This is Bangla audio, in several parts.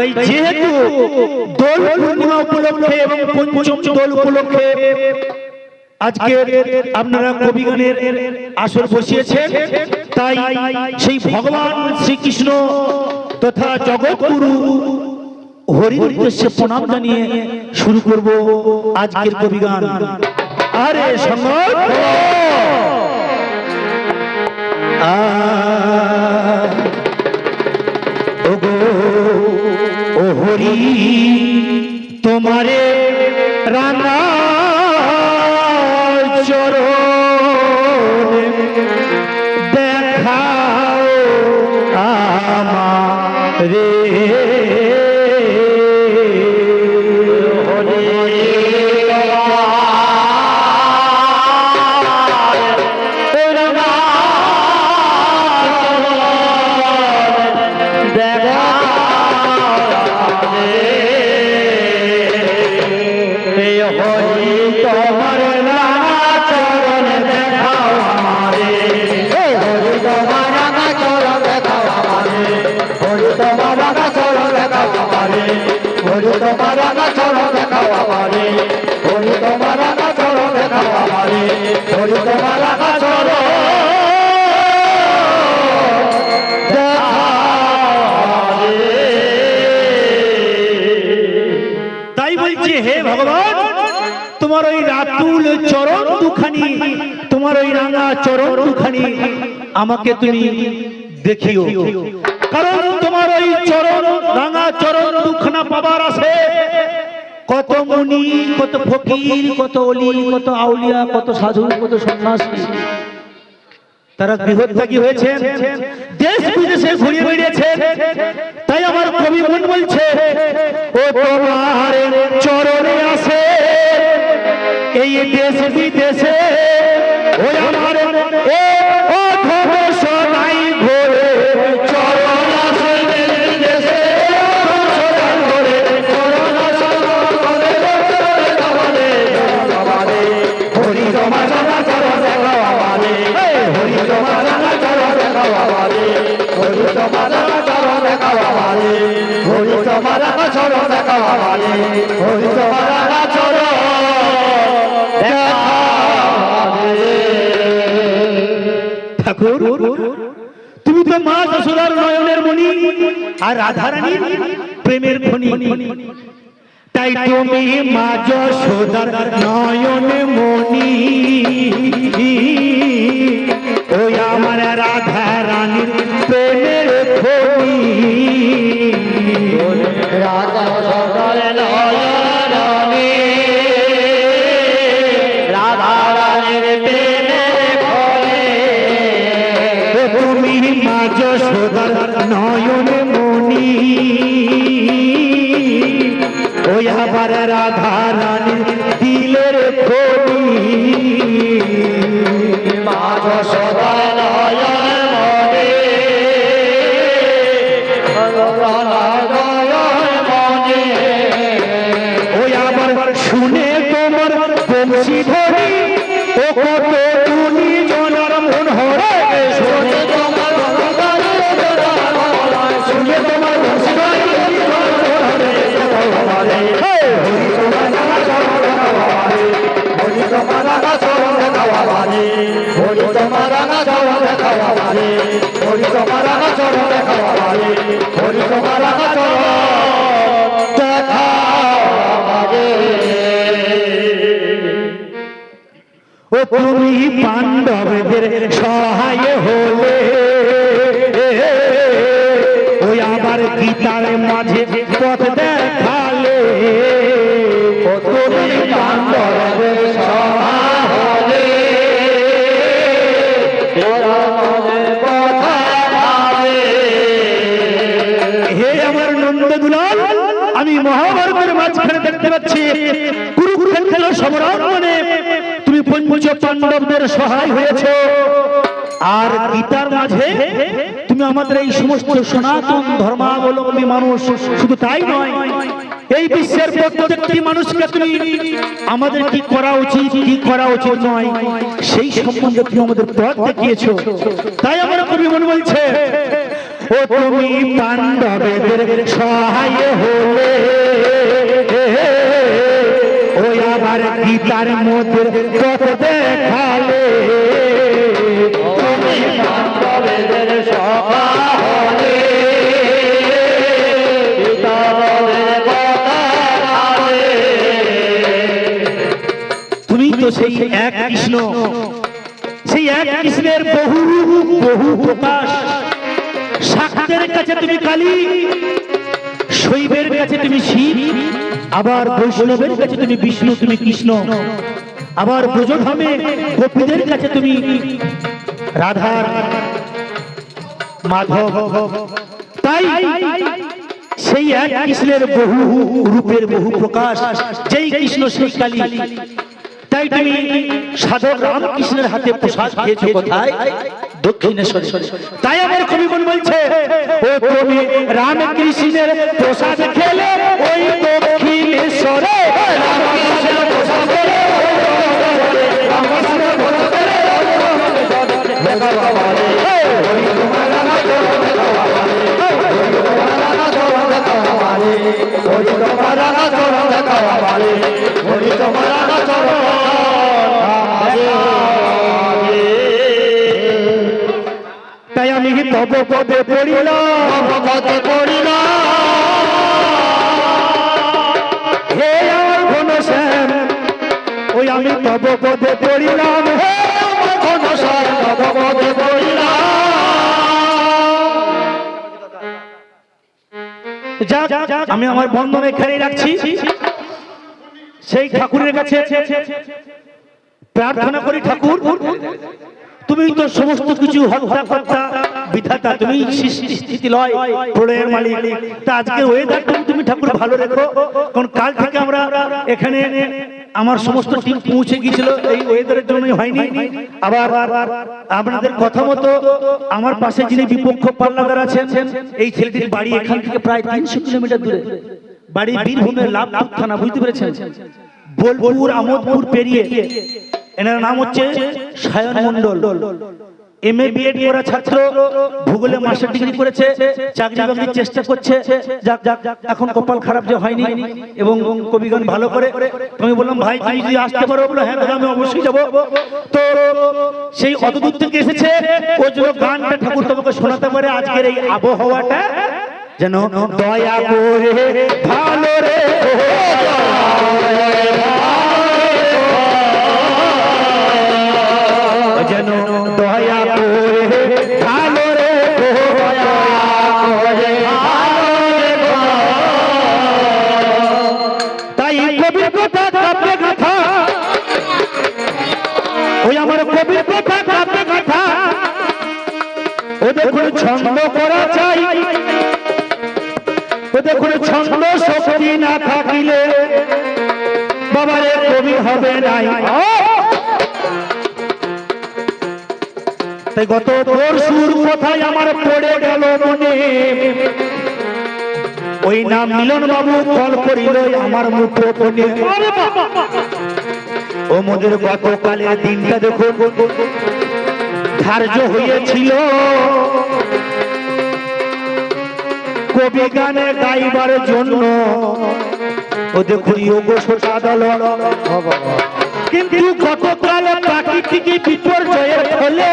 তাই যেহেতু দোল পূর্ণিমা উপলক্ষে এবং পঞ্চম দোল উপলক্ষে আজকে আপনারা কবিগানের আসর বসিয়েছেন, তাই সেই ভগবান শ্রীকৃষ্ণ তথা জগৎগুরু হরির উদ্দেশ্যে প্রণাম জানিয়ে শুরু করব আজকের কবিগান। আরে সঙ্গত ও হরি তোমারে রাঙা চরণ দেখাও আমারে তাই বলছি হে ভগবান, তোমার ওই রাতুল চরণ দুখানি, তোমার ওই রাঙা চরণ দুখানি আমাকে তুমি দেখিও, কারণ তোমার ওই চরণ রাঙা চরণ দুখানা পাবার আছে কত মুনি, কত ফকির, কত অলি, কত আউলিয়া, কত সাধু, কত সন্ন্যাসী, তারা গৃহত্যাগী হয়েছেন, দেশ বিদেশে ঘুরে বেরিয়েছেন। তাই আমার কবি মন বলছে ও তোমার চরণে আছে এই দেশ বিদেশে, ওই আমার ঠাকুর, তুমি তো মা যশোদার নয়নের মণি আর রাধারানীর প্রেমের খনি, তাই তুমি মা যশোদার নয়ন মণি, ওই আমার রাধারানীর প্রেমের খনি, রাধা যশোদার নয়ন মণি, রাধারানীর প্রেমের খনি, তুমি মা যশোদার নয়ন মণি, ওই আবার রাধা রানীর দিলের খনি, মা যশোদার নয়ন মণি, ওই আবার শুনে তোমার বংশী ধরি ও কত তুমি জনার মন হরে, শুনে তোমার শুনে তোমার বংশী ধরি ও তুমি পাণ্ডবদের সহায় হলে, ওই আবার গীতার মাঝে পথ দেখালে, ও তুমি পাণ্ডবদের সহায় হলে, হে আমার নন্দদুলাল, আমি মহাভারতের মাঝখানে দেখতে পাচ্ছি কুরুক্ষেত্র সমরাঙ্গনে তুমি পঞ্চ পাণ্ডবদের সহায় হয়েছ, আর গীতার মাঝে তুমি আমাদের এই সমস্ত সনাতন ধর্মাবলম্বী মানুষ, শুধু তাই নয় এই বিশ্বের প্রত্যেকটি মানুষকে তুমি আমাদের কি করা উচিত কি করা উচিত নয় সেই সম্বন্ধে তুমি আমাদের পথ দেখিয়েছো। তাই আমার কবি মন বলছে ও তুমি পাণ্ডবের সহায় হলে, ওই আবার গীতার মধ্যে পথ দেখালে, তুমি পাণ্ডবের সহায় হলে, তুমি তো সেই এক কৃষ্ণ, সেই এক কৃষ্ণের বহু বহু প্রকাশ। শাক্তের কাছে তুমি কালী, শৈবের কাছে তুমি শিব, আবার বৈষ্ণবের কাছে তুমি বিষ্ণু, তুমি কৃষ্ণ, আবার ব্রজধামে গোপীদের কাছে তুমি রাধার মাধব। তাই সেই এক কৃষ্ণের বহু রূপের বহু প্রকাশ, যেই কৃষ্ণ সেই কালী। তাই তুমি সাধক রামকৃষ্ণের হাতে প্রসাদ খেয়েছো কোথায়? দক্ষিণেশ্বরে। তাই আমার কবিগণ বলছে, ও তুমি রামকৃষ্ণের প্রসাদ খেলে ওই দক্ষিণেশ্বরে, রামকৃষ্ণের প্রসাদ খেলে তাই আমি তব পদে পড়িলাম, পদে পড়িলাম, হে আমার ঘনশ্যাম, ওই আমি তব পদে পড়িলাম, হে আমার ঘনশ্যাম, তব পদে পড়িলাম। যাক, আমি আমার বন্ধন এখানেই রাখছি। সেই ঠাকুরের কাছে প্রার্থনা করি, ঠাকুর তুমি তো সমস্ত কিছু হত্যা বিধাতা, তুমি স্থিতি লয় প্রলয়ের মালিক। তা আজকে ওয়েদার তুমি ঠাকুর ভালো রেখো, কারণ কাল থেকে আমরা এখানে আমার সমস্ত টিম পৌঁছে গিয়েছিল, এই ওয়েদারের জন্যই হয়নি। আবার আপনাদের কথা মতো আমার পাশে যিনি বিপক্ষ পাল্লাদার আছেন, এই ছেলেটির বাড়ি এখান থেকে প্রায় 300 কিলোমিটার দূরে, বাড়ি বীরভূমের লাভপুর থানা, বুঝতে পেরেছেন? বোলপুর আমোদপুর পেরিয়ে। এনার নাম হচ্ছে সায়ন মণ্ডল, এমএ বিএড করা ছাত্র, ভূগোলে মাস্টার ডিগ্রি করেছে, চাকরি বাকরির চেষ্টা করছে। এখন কপাল খারাপ যে হয়নি, এবং কবিগান ভালো করে। আমি বললাম, ভাই তুমি যদি আসতে পারো? বললো, হ্যাঁ দাদা আমি অবশ্যই যাবো। তো সেই অত দূর থেকে এসেছে, ওই জন্য গানটা ঠাকুর তোমাকে শোনাতে পারে। আজকের এই আবহাওয়াটা যেন দয়া করে ভালো রে, যেন দয়া করে ভালো রে, তাই কবির কথা কাব্যে কথা, ওই আমার কবির কথা কাব্যে কথা, ও দেখুন ছন্দ করা চাই, ও দেখুন ছন্দ শক্তি না থাকিলে বাবারে কবি হবে নাই। তাই গত পরশুর কথায় আমার পড়ে গেল মনে, ওই নাম মিলন বাবু কল করিল আমার মুঠোফোনে। ও মোদের গতকালের দিনটা দেখো, ধার্য হয়েছিল কবি গানে গাইবার জন্য, ও দেখুন যোগ্য সাদল। কিন্তু গতকাল প্রাকৃতিক বিপর্যয়ের ফলে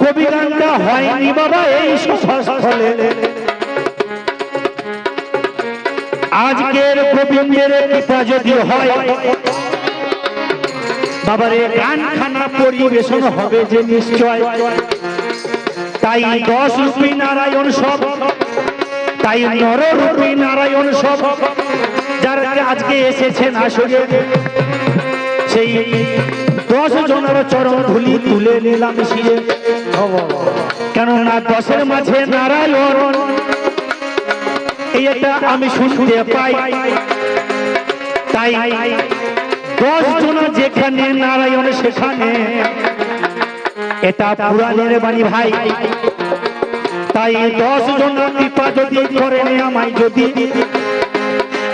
কবি গানটা হয়নি বাবা এই সভাস্থলে। আজকের গোবিন্দের কৃপা যদি হয় বাবারে, গানখানা পরিবেশন হবে যে নিশ্চয়। তাই 10 রূপী নারায়ণ সব, তাই নররূপী নারায়ণ সব, যারা আজকে এসেছেন আসলে সেই 10 জনের চরণ ধুলি তুলে নিলাম শিরে। কেননা 10-এর মাঝে নারায়ণ, এটা আমি শুনতে পাই। তাই 10 জন যেখানে নারায়ণ সেখানে, এটা পুরাণের বাণী ভাই। তাই 10 জন কৃপা যদি করেন আমায় যদি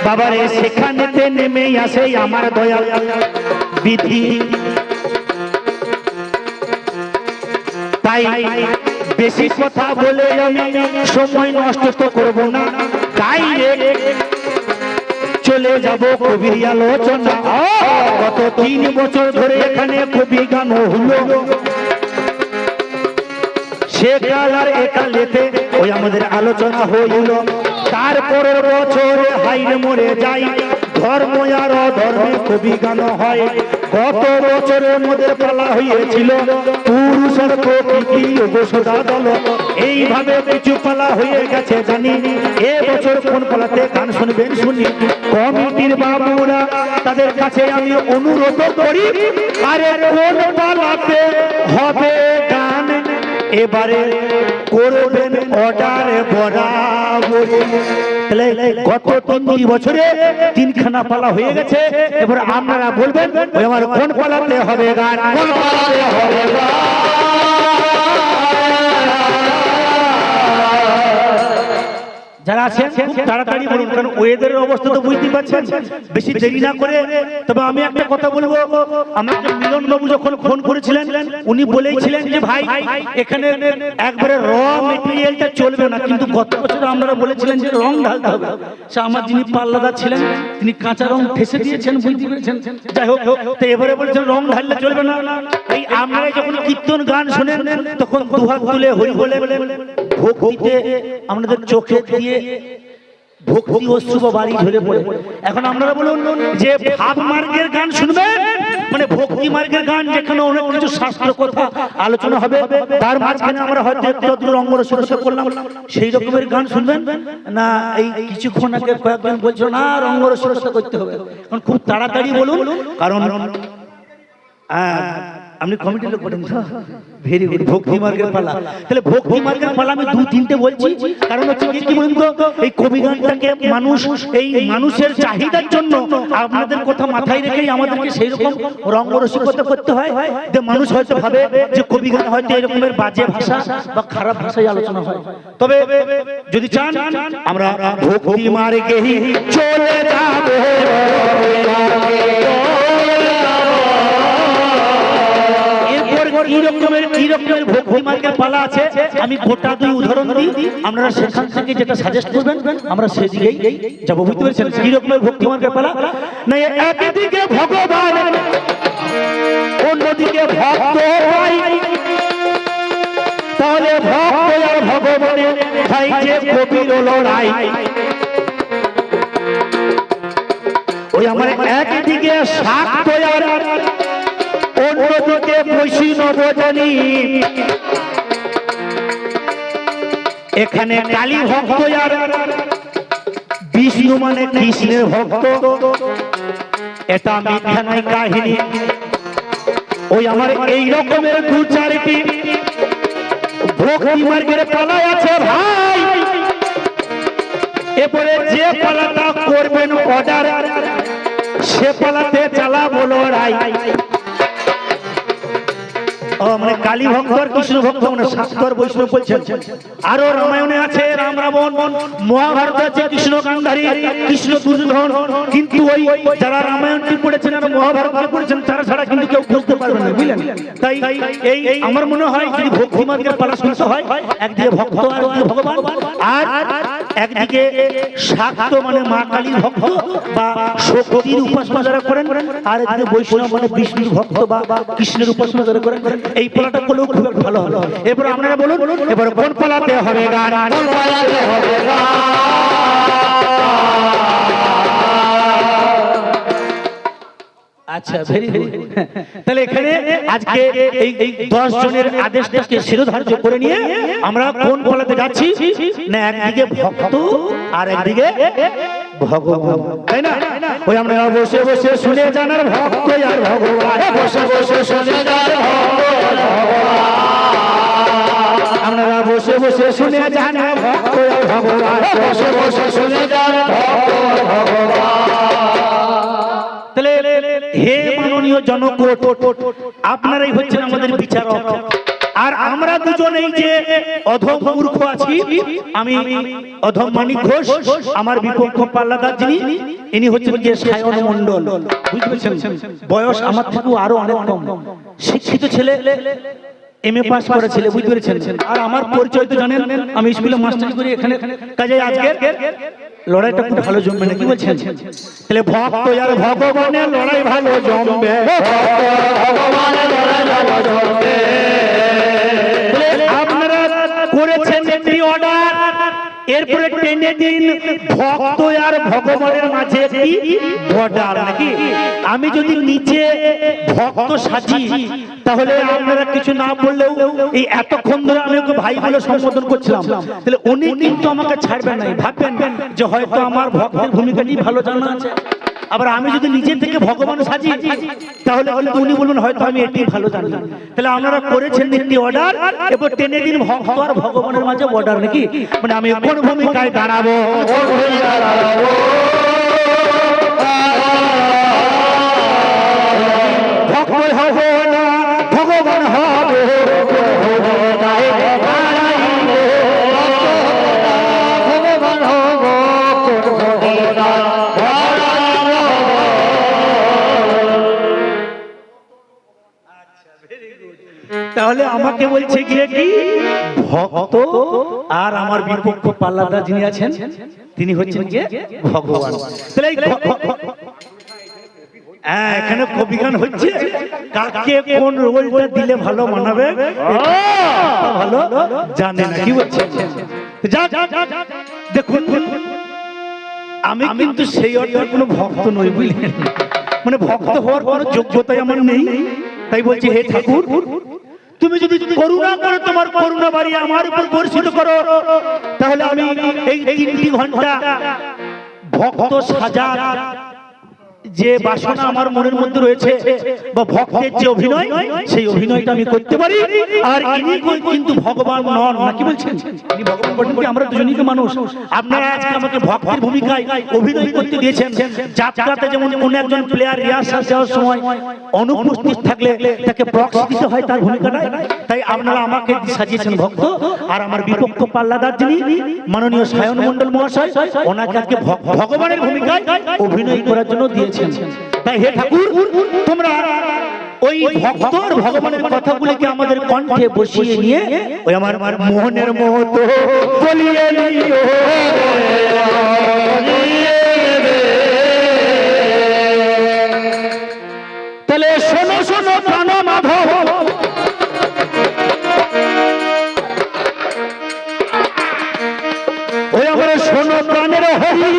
বাবারে, সেখানেতে নেমে আসে আমার দয়া বিধি। তাই বেশি কথা বলে আমি সময় নষ্ট তো করবো না, ডাইরেক্ট চলে যাব কবির আলোচনা। গত 3 বছর ধরে এখানে কবি গান হলো, সে কাল আর একালেতে ওই আমাদের আলোচনা হইল। তারপরের বছরে হাইরে মরে যাই, ধর্ম আর অধর্মে কবি গান হয়। গত বছরের মধ্যে পালা হয়েছিল পুরুষের প্রকৃতি বসুধা দল, এইভাবে কিছু পালা হয়ে গেছে জানি। এ বছর কোন পালাতে গান শুনবেন শুনি। কমিটির বাবুরা তাদের কাছে আমি অনুরোধ করি, আরে কোন পালাতে হবে গান এবারে করবেন অর্ডার বরাবরি। গত 3 বছরে 3খানা পালা হয়ে গেছে, এবার আপনারা বলবেন ওই আমার কোন পালাতে হবে গান, কোন পালাতে হবে গান। যারা আছেন খুব তাড়াতাড়ি বলুন, কারণ ওয়েদারের অবস্থা তো বুঝতে পারছেন। বেশি দেরি না করে তবে আমি একটা কথা বলবো। আমাকে মিলন বাবু যখন ফোন করেছিলেন উনি বলেছিলেন যে ভাই এখানে একবারে র মেটেরিয়ালটা চলবে না, কিন্তু গত বছর আপনারা বলেছিলেন যে রং ঢালতে হবে। সে আমার যিনি পাল্লাদার ছিলেন তিনি কাঁচা রং ঠেসে দিয়েছেন, বুঝতে পেরেছেন। যাই হোক, তো এবারে বলছেন রং ঢাললে চলবে না। এই আপনারা যখন কীর্তন গান শোনেন তখন দুহাত তুলে হরি বলে ভক্তিতে আমাদের চোখে দিয়ে ভক্তি অশ্রু বাড়ি ঝরে পড়ে। এখন আপনারা বলুন যে ভাব মার্গের গান শুনবেন, মানে ভক্তি মার্গের গান যেখানে অনেক কিছু শাস্ত্র কথা আলোচনা হবে, তার মাঝখানে আমরা হয়তো একটু রঙ্গ রসিকতা করলাম, সেই রকমের গান শুনবেন না। এই কিছুক্ষণ আগে কয়েকজন বলছো না রঙ্গ রসিকতা করতে হবে, কারণ খুব তাড়াতাড়ি বলুন, কারণ আপনি কমিটির লোক করেন তো। ভেরি গুড, ভক্তি মার্গের পালা। তাহলে ভক্তি মার্গের পালা আমি 2-3টে বলছি, কারণ হচ্ছে কি বলুন তো, এই কবি গানটাকে মানুষ এই মানুষের চাহিদার জন্য আপনাদের কথা মাথায় রেখেই আমাদেরকে সেই রকম রঙ্গ রসিকতা করতে হয় যে মানুষ হয়তো ভাবে যে কবি গান হয়তো এরকমের বাজে ভাষা বা খারাপ ভাষায় আলোচনা হয়। তবে যদি চান আমরা ভক্তি মার্গেই চলে যাব। কি রকমের ভক্তি মার্গের পালা আছে আমি গোটা 2 উদাহরণ দিই, আপনারা সেখান থেকে যেটা সাজেস্ট করবেন আমরা সেদিকেই যাব, বুঝতে পেরেছেন? কি রকমের ভক্তি মার্গের পালা না, একদিকে ভগবান অন্যদিকে ভক্ত ভাই, তাহলে ভক্ত আর ভগবানের ভাই যে কবির লড়াই। ওই আমার একদিকে শাক্ত আর অন্যদিকে বৈষ্ণব জানি, এখানে কালী ভক্ত আর বিষ্ণু মানে কৃষ্ণের ভক্ত, এটা মিথ্যা নয় কাহিনী। ওই আমার এই রকমের 2-4টি ভক্তি মার্গের পালা আছে ভাই। এরপরে যে পালাটা করবেন অর্ডার সে পালাতে চালাবো লড়াই। মানে কালী ভক্ত আর কৃষ্ণ ভক্ত মানে শাস্ত্র বৈষ্ণব বলছেন। আরো রামায়ণে আছে রাম রাবণ, মহাভারতে আছে কৃষ্ণ গান্ধারী কৃষ্ণ দুর্যোধন, কিন্তু ওই যারা রামায়ণটি পড়েছেন আর মহাভারত পড়েছেন তারা ছাড়া কিন্তু কেউ বুঝতে পারবে না, বুঝলেন? তাই এই আমার মনে হয় যদি ভক্তি মার্গের পালা শুনতে হয় একদিকে ভক্ত আর ভগবান, আর একদিকে শাক্ত মানে মা কালীর ভক্ত বা শক্তির উপাসনা যারা করেন, আর একদিকে বৈষ্ণব মানে বিষ্ণুর ভক্ত বা কৃষ্ণের উপাসনা যারা করেন, এই পালাটা করলেও খুব ভালো হলো। এবার আপনারা বলুন এবার কোন পালাতে হবে গান, কোন পালাতে হবে গান। আচ্ছা, ভেরি গুড। তাহলে এখানে আজকে এই 10 জনের আদেশটাকে শিরোধার্য করে নিয়ে আমরা কোন পালাতে যাচ্ছি না, একদিকে ভক্ত আর একদিকে ভগবান, তাই না? ওই আমরা বসে বসে শুনে জানার ভক্ত আর ভগবান, বসে বসে শুনে জানার ভক্ত আর ভগবান, আমরা বসে বসে শুনে জানার ভক্ত আর ভগবান, বসে বসে শুনে জানার ভক্ত আর ভগবান। তাহলে হে মাননীয় জনকোট, আপনারাই হচ্ছেন আমাদের বিচারক, আর আমরা দুজনেই যে অধম মূর্খ আছি, আমি অধম মানিক ঘোষ, আমার বিপক্ষ পাল্লাদার যিনি ইনি হচ্ছেন যে সায়ন মণ্ডল, বুঝতে পেরেছেন? বয়স আমার থেকেও আরো অনেক কম, শিক্ষিত ছেলে, এমএ পাস করা ছেলে, বুঝতে পেরেছেন? আর আমার পরিচয় তো জানেন, আমি স্কুলে মাস্টারি করি এখানে, কাজে আজকে লড়াইটা খুব ভালো জমবে না, কি বলছেন? তাহলে ভক্ত আর ভগবানের লড়াই ভালো জমবে, আপনারা করেছেন একটি অর্ডার, এরপরে টেনে দিন ভক্ত আর ভগবানের মাঝে একটি বর্ডার, নাকি? আমি যদি নিচে ভক্ত সাজি তাহলে আপনারা কিছু না বললেও এই এতক্ষণ ধরে আমি ওকে ভাই বলে সম্বোধন করছিলাম, তাহলে উনি কিন্তু আমাকে ছাড়বেন না, ভাববেন যে হয়তো আমার ভক্তের ভূমিকাটি ভালো জানা আছে। আবার আমি যদি নিজে থেকে ভগবান সাজি তাহলে উনি বলবেন হয়তো আমি এটি ভালো জানি। তাহলে আপনারা করেছেন একটি অর্ডার, এবার টেনে দিন ভক্ত আর ভগবানের মাঝে বর্ডার, নাকি? মানে আমি কোন ভূমিকায় দাঁড়াবো? ভক্ত হব না ভগবান হবে, তাহলে আমাকে বলছে গিয়ে কি ভক্ত আর আমার বিপক্ষ পাল্লাদার যিনি আছেন তিনি হচ্ছেন গিয়ে ভগবান। তাহলে হ্যাঁ, এখানে কবিগান হচ্ছে, কাকে কোন রোলটা দিলে ভালো মানাবে ভালো জানে না, কি বলছে? দেখুন আমি কিন্তু সেই অর্থে কোনো ভক্ত নই, বুঝলেন? মানে ভক্ত হওয়ার কোনো যোগ্যতাই আমার নেই। তাই বলছি হে ঠাকুর, তুমি যদি করুণা করো, তোমার করুণা বাড়িয়ে আমার উপর বর্ষিত করো, তাহলে আমি এই 3 ঘন্টা ভক্ত সাজা যে বাসনা আমার মনের মধ্যে রয়েছে বা ভক্তের যে অভিনয়, সেই অভিনয়টা আমি করতে পারি। আর ইনি কিন্তু ভগবান নন, নাকি বলছেন? ইনি ভগবান বলেন কি আমরা দুজনই তো মানুষ। আপনারা আজকে আমাকে ভক্তের ভূমিকায় অভিনয় করতে দিয়েছেন। যাত্রাতে যেমন কোন একজন প্লেয়ার রিহার্সাল দেওয়ার সময় অনুপস্থিত থাকলে তাকে প্রক্সি দিতে হয় তার ভূমিকাটা, তাই আপনারা আমাকে সাজিয়েছেন ভক্ত, আর আমার বিপক্ষ পাল্লাদার যিনি মাননীয় সায়ন মণ্ডল মহাশয়, ওনাকে আজকে ভগবানের ভূমিকায় অভিনয় করার জন্য দিয়েছেন। তাই হে ঠাকুর, তোমরা ওই ভক্তর ভগবানের কথাগুলিকে আমাদের কণ্ঠে বসিয়ে নিয়ে ওই আমার মোহনের মতো বলিয়ে নিও, তাহলে শোনো শোনো প্রাণ মাধব, ওই আমার শোনো প্রাণের হরি,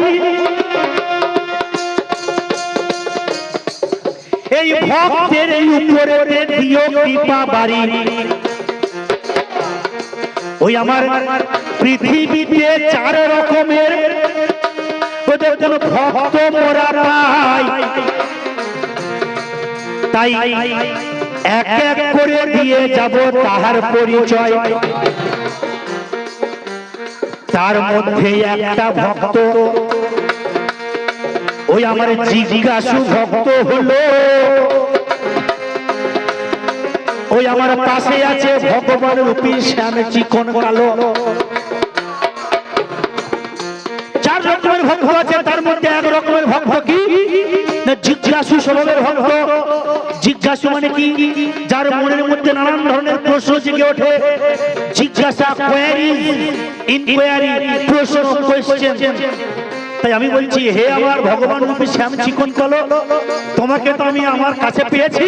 এই ভক্তের উপরে দিও কৃপা বাড়ি, ওই আমার পৃথিবীতে 4 রকমের ওদের কোন ভক্ত মোরা পাই, তাই এক এক করে দিয়ে যাব তাহার পরিচয়। তার মধ্যে একটা ভক্ত ওই আমার জিজ্ঞাসু ভক্ত হলো, ওই আমার পাশে আছে ভগবান রূপী শ্যাম চিকন কালো। 4 রকমের ভক্ত আছে, তার মধ্যে 1 রকমের ভক্ত কি না জিজ্ঞাসু স্বভাবের ভক্ত। জিজ্ঞাসু মানে কি? যার মনের মধ্যে নানান ধরনের প্রশ্ন জেগে ওঠে, জিজ্ঞাসা, কোয়েরি, ইনকোয়ারি, প্রশ্ন, কোয়েশ্চেন। তাই আমি বলছি হে আমার ভগবান রূপী শ্যাম চিকন কালো, তোমাকে তো আমি আমার কাছে পেয়েছি।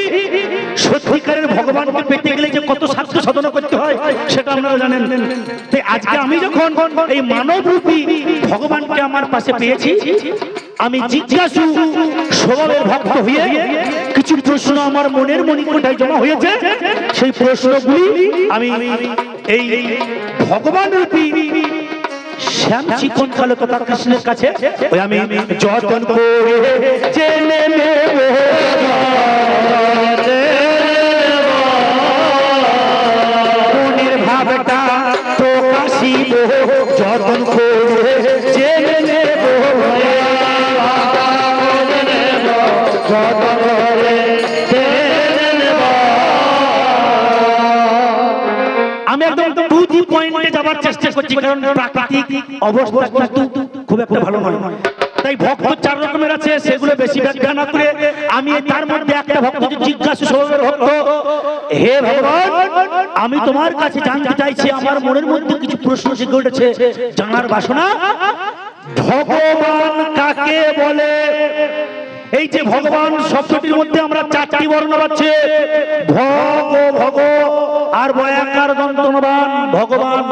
সত্যিকারের ভগবানকে পেতে গেলে যে কত সাধ্য সাধনা করতে হয় সেটা আপনারা জানেন। তাই আজকে আমি যখন এই মানব রূপী ভগবানকে আমার পাশে পেয়েছি, আমি জিজ্ঞাসু স্বভাবের ভক্ত হয়ে কিছু প্রশ্ন আমার মনের মণিকোঠায় জমা হয়েছে, সেই প্রশ্নগুলি আমি এই ভগবান রূপী শ্যাম চিকন কালো তথা কৃষ্ণের কাছে ওই আমি যতন করে জেনে নেব, মনের ভাবটা প্রকাশিত যতন করে জেনে নেব, যতন করে জেনে নেব। আমি একদম টু দি পয়েন্টে যাবার চেষ্টা করছি, কারণ প্রাকৃতিক অবস্থা কিন্তু খুব একটা ভালো নয়। তাই ভক্ত 4 রকমের আছে, সেগুলো বেশি ব্যাখ্যা না করে আমি তার মধ্যে একটা ভক্ত জিজ্ঞাসু স্বভাবের ভক্ত, হে ভগবান, আমি তোমার কাছে জানতে চাইছি, আমার মনের মধ্যে কিছু প্রশ্ন জেগে উঠেছে, জানার বাসনা। ভগবান কাকে বলে? এই যে ভগবান শব্দটির মধ্যে আমরা চারটি বর্ণ পাচ্ছি, ভগ, ভগ আর বয়াকার দন্তনবান ভগবান।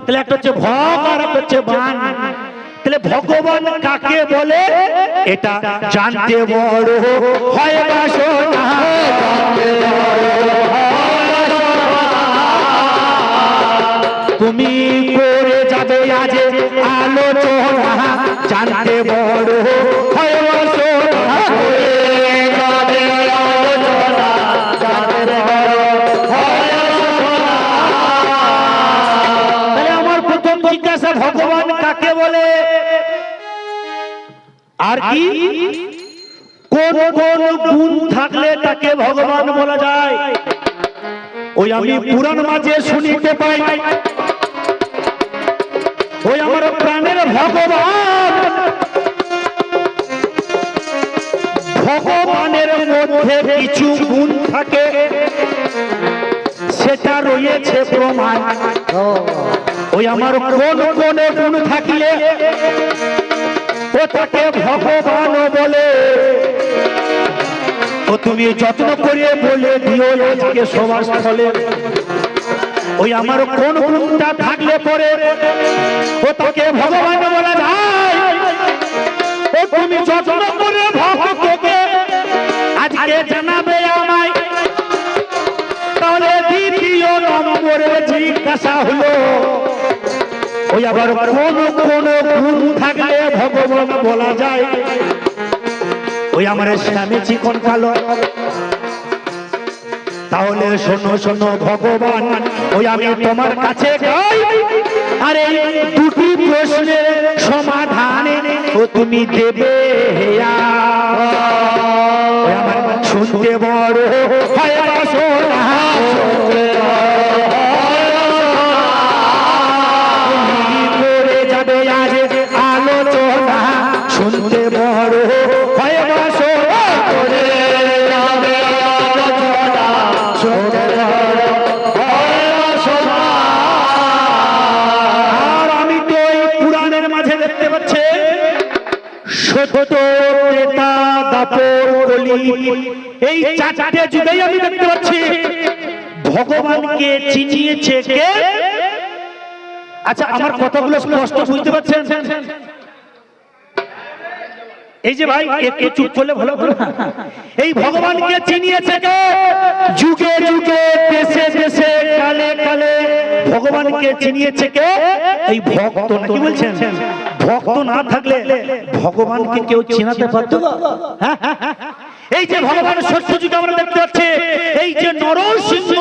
তাহলে একটা হচ্ছে ভগ আর একটা হচ্ছে বান। তাহলে ভগবান কাকে বলে এটা জানতে বড় হয় বাসনা। তুমি করে যাবে আজ আলোচনা, জানতে বড় হয় বাসনা। তাহলে আমার প্রথম জিজ্ঞাসা, ভগবান কাকে বলে? আর কি কোন কোন গুণ থাকলে তাকে ভগবান বলা যায়? ওই আমি পুরাণ মাঝে শুনিতে পাই, ওই আমার প্রাণের ভগবান, ভগবানের মধ্যে কিছু গুণ থাকে, সেটা রয়েছে প্রমাণ। ওই আমার কোন কোন গুণ থাকিলে ও তাকে ভগবান বলে, ও তুমি যত্ন করে বলে দিও আজকে সবার স্থলে। ওই আমার কোন গুণটা থাকলে পরে ও তাকে ভগবান বলা যায়, ও তুমি যত্ন করে ভক্তকে আজকে জানাবে আমায়। তাহলে দ্বিতীয় নম্বরে জিজ্ঞাসা হলো, ওই আবার কোন কোন গুণ থাকলে ভগবান বলা যায়? ওই আমার স্বামী চিকন কালো। তাহলে শোনো শোনো ভগবান, ওই আমি তোমার কাছে গাই, আরে দুটি প্রশ্নের সমাধান ও তুমি দেবে। আমার শুনতে বড় হয় বাসনা, করে যাবে আজ আলোচনা, শুনতে বড় হয় বাসনা, করে যাবে আলোচনা, শুনতে বড় হয় বাসনা। আর আমি তো এই পুরাণের মাঝে দেখতে পাচ্ছি, সত্য, ত্রেতা, দাপর, কলি, এই চারটে যুগেই আমি দেখতে পাচ্ছি ভগবানকে চিনিয়েছে কে? আচ্ছা, আমার কথাগুলো স্পষ্ট বুঝতে পারছেন? এই যে ভাই একটু চুপ করলে ভালো হতো না। এই ভগবানকে চিনিয়েছে কে? যুগে যুগে, দেশে দেশে, কালে কালে ভগবানকে চিনিয়েছে কে? এই ভক্ত। নাকি বলছেন? ভক্ত না থাকলে ভগবানকে কেউ চিনাতে পারতো? এই যে ভগবান সত্য যুগে আমরা দেখতে পাচ্ছি, এই যে নরসিংহ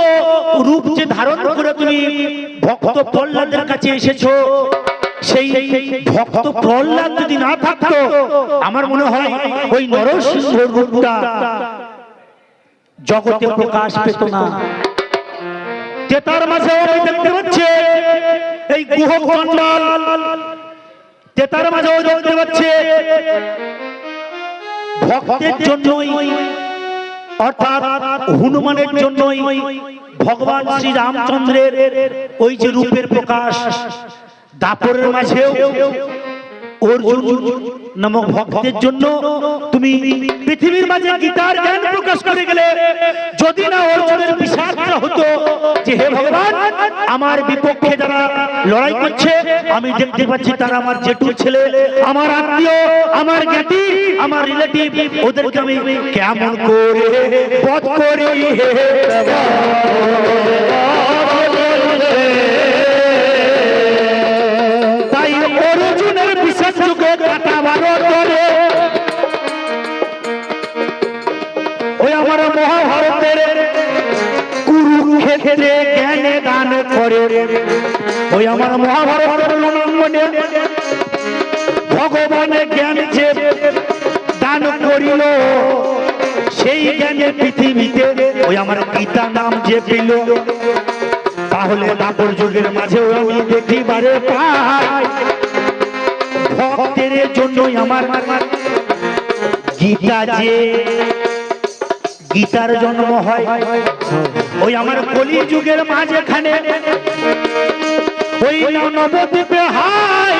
রূপ যে ধারণ করে তুমি ভক্ত প্রহ্লাদের কাছে এসেছো, সেই ভক্ত প্রহ্লাদ যদি না থাকতো, আমার মনে হয় ওই নরসিংহ রূপটা জগতে প্রকাশ পেত না। তেতার মাঝে আমি দেখতে পাচ্ছি এই গুহকণ্ডাল, তেতার মাঝেও দেখতে পাচ্ছি ভক্তের জন্যই, অর্থাৎ হনুমানের জন্যই ভগবান শ্রী রামচন্দ্রের ওই যে রূপের প্রকাশ। দাপরের মাঝেও অর্জুন নামক ভক্তের জন্য তুমি পৃথিবীর মাঝে গীতার জ্ঞান প্রকাশ করে গেলে, যদি না অর্জুনের বিষাদটা হতো যে হে ভগবান, আমার বিপক্ষে যারা লড়াই করছে আমি দেখতে পাচ্ছি তারা আমার জেঠুর ছেলে, আমার আত্মীয়, আমার জ্ঞাতি, আমার রিলেটিভ, ওদেরকে আমি কেমন করে বধ করি। তাই অর্জুনের বিশেষ যুগে কাটাবার করে ওই আমার মহাভারতের কুরুক্ষেত্রে জ্ঞানে দান করে, ওই আমার মহাভারতের রণাঙ্গনে ভগবানের জ্ঞান যে দান করিল, সেই জ্ঞানে পৃথিবীতে ওই আমার গীতা নাম যে পেল। তাহলে দাপর যুগের মাঝেও আমি দেখিবারে পাই ভক্তের জন্যই আমার গীতা যে গীতার জন্ম হয় ওই আমার কলি যুগের মাঝখানে ওই নবদ্বীপে হাই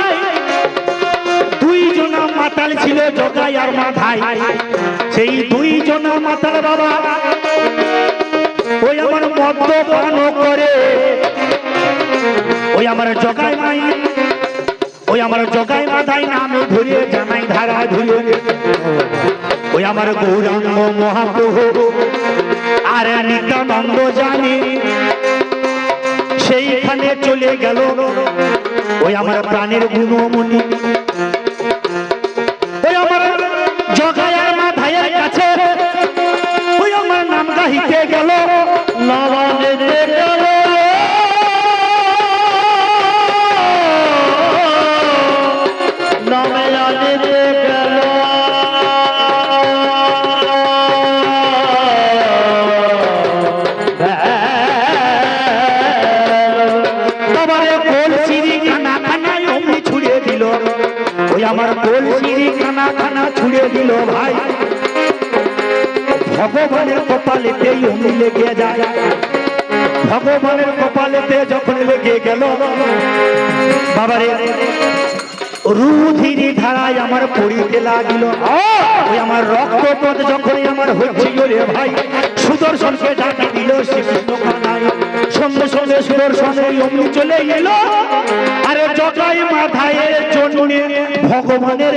দুইজনা মাতাল ছিল জগাই আর মাধাই সেই দুইজনা মাতাল বাবা ওই আমার মদ্যপান করে ওই আমার জগাই মাই ওই আমার জগাই মাধাই নামে ধরে জানাই ধারা ধরে ওই আমার গৌরাঙ্গ মহাপ্রভু আর নিত্যানন্দ জানি সেইখানে চলে গেল ওই আমার প্রাণের গুণমণি ওই আমার জগায়ার মাধাইয়ের কাছে ওই আমার নাম গাহিতে গেল নবানেতে গেল নবানেতে গেল আমার গোল সিঁড়ি খানা খানা ছুড়ে দিল ভাই ভগবানের কপালেতে অমনি লেগে যায় ভগবানের কপালেতে যখন লেগে গেল বাবারে রুধির ধারায় আমার পড়িতে লাগিল ওই আমার রক্তপথ যখন আমার হচ্ছিল রে ভাই সুদর্শনকে ডাকি দিল শ্রীকৃষ্ণ কানাই সঙ্গে সঙ্গে সুদর্শনে অমনি চলে এলো আরে জগাই মাধাইয়ের জন্য ভগবানের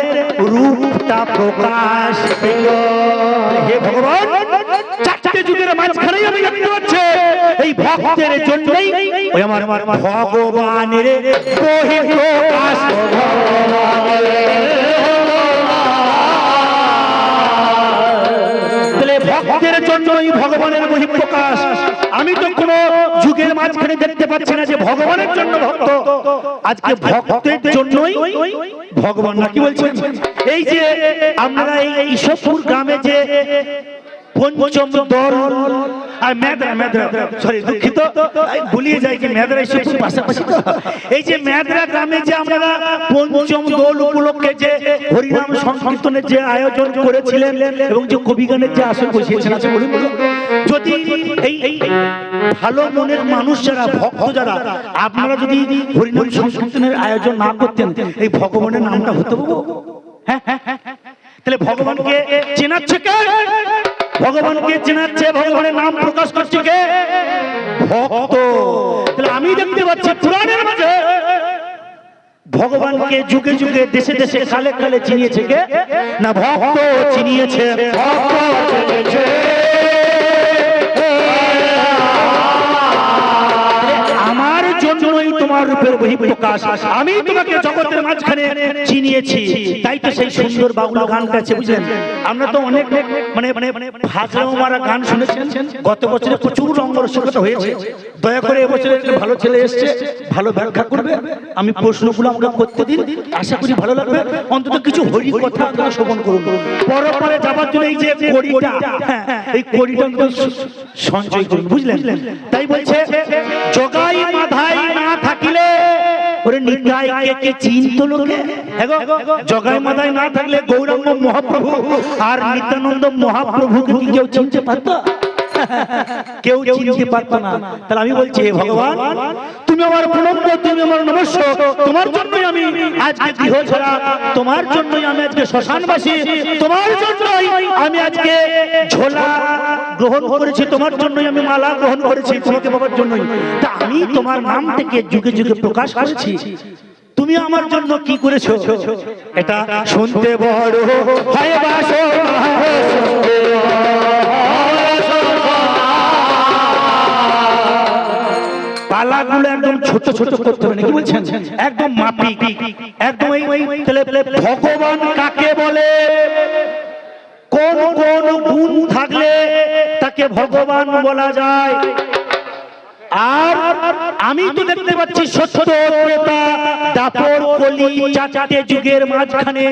রূপটা প্রকাশ পেল হে ভগবান চারটে যুগের মাঝখানেই আমি দেখতে পাচ্ছি এই ভক্তের জন্যই ওই আমার ভগবানের বহিঃপ্রকাশ ভক্তের জন্যই ভগবানের বহিঃপ্রকাশ আমি তো কোন যুগের মাঝখানে দেখতে পাচ্ছি না যে ভগবানের জন্য ভক্ত আজকে ভক্তের জন্যই ভগবান না কি বলছেন এই যে আমরা এই ঈশ্বরপুর গ্রামে যে পঞ্চম দল আর মেদরা সরি দুঃখিত ভুলিয়ে যাই কি মেদরা ঈশ্বরপুর পাশাপাশি তো এই যে মেদরা গ্রামে যে আমরা পঞ্চম দল উপলক্ষে যে হরিনাম সংকীর্তনের যে আয়োজন করেছিলেন এবং যে কবিগানের যে আসর বসিয়েছেন আছে বলুন যদি এই ভালো মনের মানুষ যারা ভক্ত যারা আপনারা যদি হরিনাম সংকীর্তনের আয়োজন না করতেন এই ভগবানের নামটা হতে পারবো হ্যাঁ তাহলে ভগবানকে চেনাচ্ছে কে ভগবানকে চেনাচ্ছে ভগবানের নাম প্রকাশ করছে কে ভক্ত তাহলে আমি দেখতে পাচ্ছি পুরাণের মাঝে ভগবানকে যুগে যুগে দেশে দেশে কালে কালে চিনিয়েছে কে না ভক্ত চিনিয়েছে ভক্ত চিনিয়েছে আমার জন্যই তোমার রূপের বহিঃপ্রকাশ আমি তোমাকে জগতের মাঝখানে চিনিয়েছি তাই তো সেই সুন্দর বাউল গানটা আছে বুঝলেন আমরা তো অনেক মানে ভাজলাম মারা গান শুনেছেন গত বছরে প্রচুর রঙ্গরসিকতা হয়েছে দয়া করে এবছরে একটা ভালো ছেলে এসেছে ভালো ব্যাখ্যা করবে আমি প্রশ্নগুলো আমাকে করতে দিন আশা করি ভালো লাগবে অন্তত কিছু হরি কথা আপনারা শ্রবণ করুন পরে যাবার জন্য এই যে কড়িটা এই কড়িটা সঞ্চয় করুন বুঝলেন তাই বলছে জগাই মাধাই না থাকিলে ওরে নিতাইকে কি চিনতো লোকে জগাই মাধাই না থাকলে গৌরাঙ্গ মহাপ্রভু আর নিত্যানন্দ মহাপ্রভুকে কি কেউ চিনতে পারতো কেউ চিনতে পারতো না তাহলে আমি বলছি হে ভগবান তুমি আমার প্রণম্য তুমি আমার নমস্য তোমার জন্যই আমি আজকে গৃহ ছাড়া তোমার জন্যই আমি আজকে শ্মশানবাসী তোমার জন্যই আমি আজকে ঝোলা গ্রহণ করেছি তোমার জন্যই আমি মালা গ্রহণ করেছি তোমাকে বাবার জন্যই তা আমি তোমার নাম থেকে যুগে যুগে প্রকাশ করেছি তুমি আমার জন্য কি করেছো এটা শুনতে বড় হয় বাসনা পালাগুলো একদম ছোট ছোট করতে হবে নাকি বলছেন একদম মাপিক একদম তাহলে ভগবান কাকে বলে কোন কোন গুণ থাকলে তাকে ভগবান বলা যায় আর আমি তো দেখতে পাচ্ছি সত্য ত্রেতা দাপর কলি চারটে যুগের মাঝখানে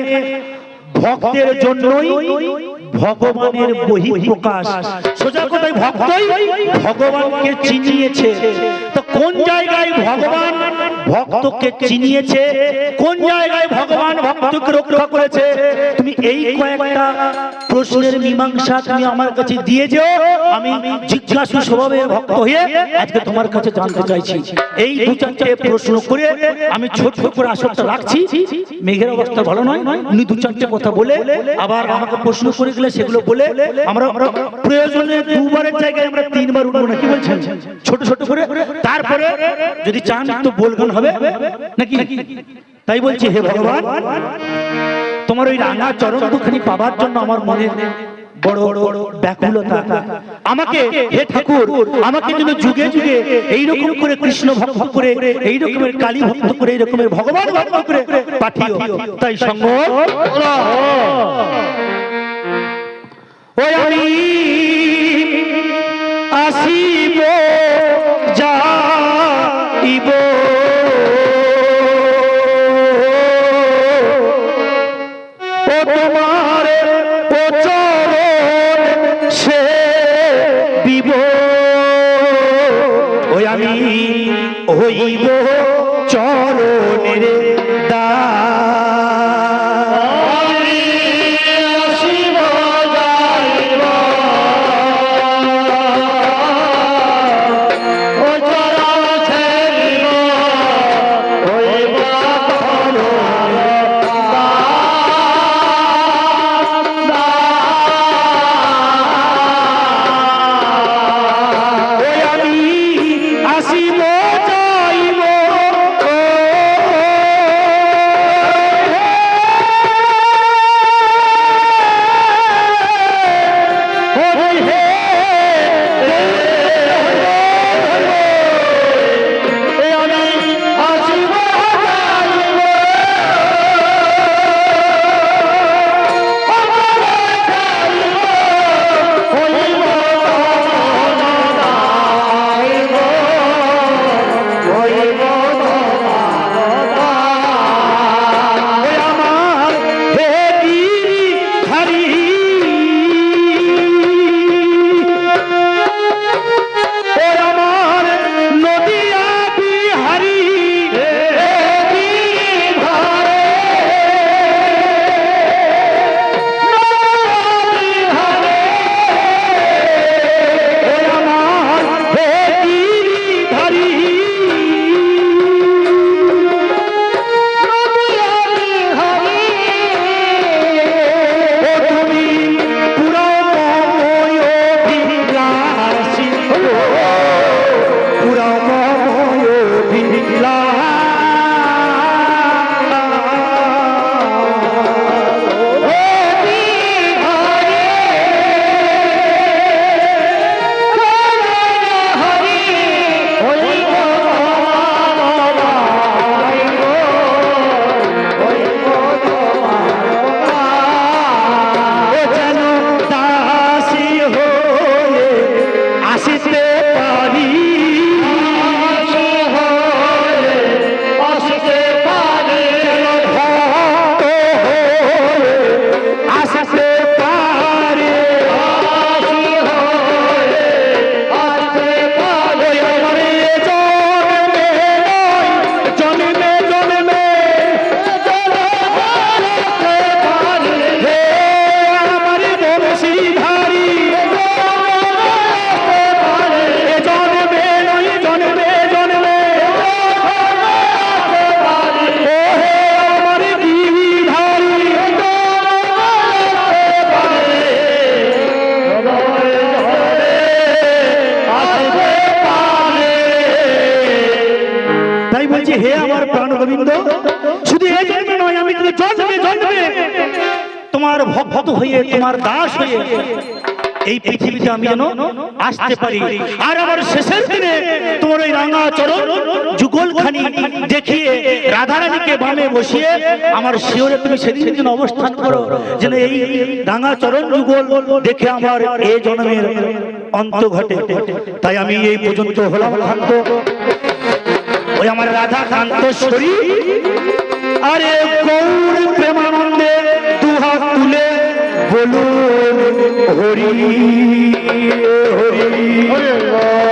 ভক্তের জন্যই ভগবানের বহিঃপ্রকাশ। সোজা কথায় ভক্তই ভগবানকে চিনিয়েছে। তো কোন জায়গায় ভগবান ভক্তকে চিনিয়েছে, কোন জায়গায় ভগবান ভক্তকে রক্ষা করেছে, তুমি এই কয়েকটা প্রশ্নের মীমাংসা তুমি আমার কাছে দিয়ে যেও। আমি জিজ্ঞাসু স্বভাবে ভক্ত হয়ে আজকে তোমার কাছে জানতে চাইছি। এই দু চারটে প্রশ্ন করে আমি ছোট করে আসরটা রাখছি। মেঘের অবস্থা ভালো নয়, উনি দু চারটে কথা বলে আবার আমাকে প্রশ্ন করে গেলে সেগুলো বলে আমরা প্রয়োজনে দুবারের জায়গায় আমরা তিনবার উঠবো না, কি বলছেন? ছোট ছোট করে, তারপরে যদি চান তো বলগান হবে নাকি? তাই বলছি, হে ভগবান, তোমার ওই রাঙা চরণ দুখানি পাবার জন্য আমার মনে বড় ব্যাকুলতা। আমাকে হে ঠাকুর, আমাকে যেন যুগে যুগে এইরকম করে কৃষ্ণ ভক্ত করে, এই রকমের কালী ভক্ত করে, এই রকমের ভগবান ভক্ত করে পাঠিও। তাই সঙ্গ ওই আমি আসিব যাইব ও তোমার সে দিব, ওই আমি হইব চরণের তোমার ভক্ত হয়ে, তোমার দাস হয়ে এই পৃথিবীতে আমি যেন আসতে পারি। আর আমার শেষের দিনে তোমার ওই রাঙা চরণ যুগলখানি দেখিয়ে রাধারানীকে বামে বসিয়ে আমার শিওরে তুমি সেদিন যেন অবস্থান করো, যেন এই রাঙা চরণ যুগল দেখে আমার এই জন্মের অন্ত ঘটে। তাই আমি এই পর্যন্ত হলাম ক্ষান্ত, ওই আমার রাধা কান্তশ্বরী আরে গৌর প্রেমানন্দে দুহাত তুলে বলুন হরি হরি।